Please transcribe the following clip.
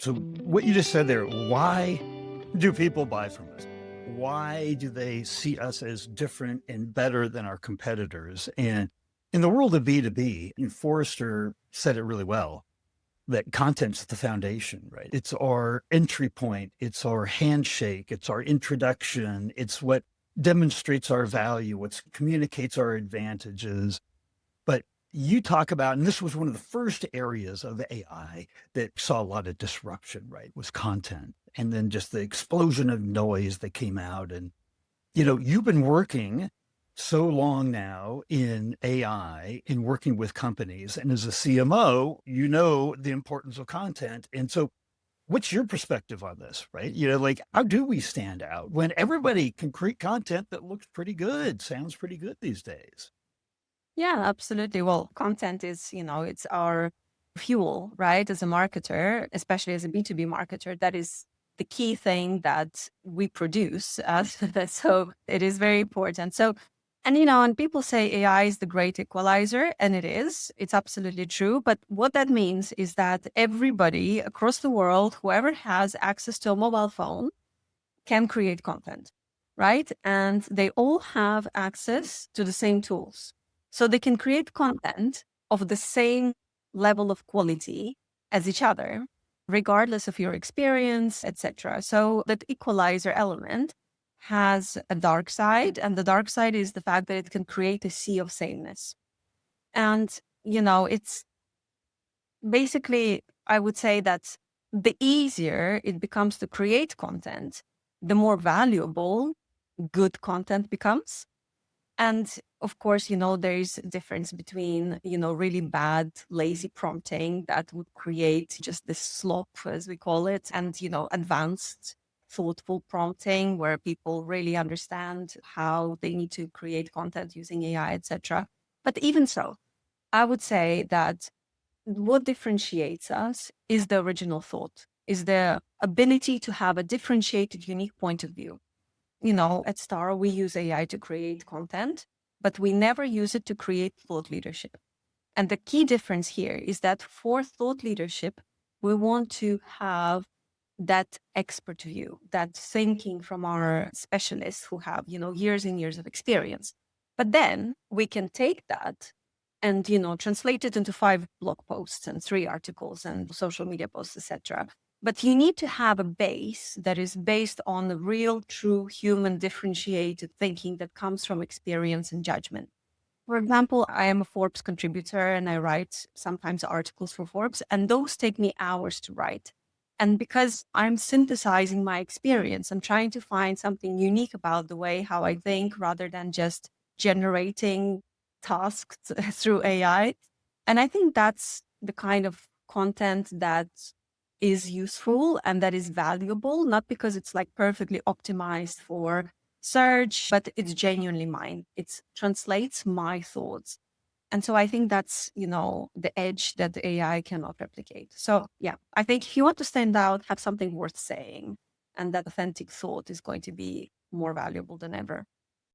So, what you just said there, why do people buy from us? Why do they see us as different and better than our competitors? And in the world of B2B, and Forrester said it really well, that content's the foundation, right? It's our entry point, it's our handshake, it's our introduction, it's what demonstrates our value, what communicates our advantages. But you talk about, and this was one of the first areas of AI that saw a lot of disruption, right? Was content. And then just the explosion of noise that came out. And, you've been working so long now in AI in working with companies. And as a CMO, you know the importance of content. And so what's your perspective on this, right? Like how do we stand out when everybody can create content that looks pretty good, sounds pretty good these days? Yeah, absolutely. Well, content is, it's our fuel, right? As a marketer, especially as a B2B marketer, that is the key thing that we produce. So it is very important. So, and people say AI is the great equalizer, and it is. It's absolutely true. But what that means is that everybody across the world, whoever has access to a mobile phone, can create content, right? And they all have access to the same tools. So they can create content of the same level of quality as each other, regardless of your experience, etc. So that equalizer element has a dark side, and the dark side is the fact that it can create a sea of sameness. And, it's basically, I would say that the easier it becomes to create content, the more valuable good content becomes. And of course, there is a difference between, really bad, lazy prompting that would create just this slop, as we call it, and, advanced, thoughtful prompting where people really understand how they need to create content using AI, etc. But even so, I would say that what differentiates us is the original thought, is the ability to have a differentiated, unique point of view. At Star, we use AI to create content, but we never use it to create thought leadership. And the key difference here is that for thought leadership, we want to have that expert view, that thinking from our specialists who have, years and years of experience. But then we can take that and, translate it into 5 blog posts and 3 articles and social media posts, etc. But you need to have a base that is based on the real, true human differentiated thinking that comes from experience and judgment. For example, I am a Forbes contributor and I write sometimes articles for Forbes, and those take me hours to write. And because I'm synthesizing my experience, I'm trying to find something unique about the way how I think rather than just generating tasks through AI. And I think that's the kind of content that is useful and that is valuable, not because it's like perfectly optimized for search, but it's genuinely mine. It translates my thoughts. And so I think that's, the edge that the AI cannot replicate. So yeah, I think if you want to stand out, have something worth saying, and that authentic thought is going to be more valuable than ever.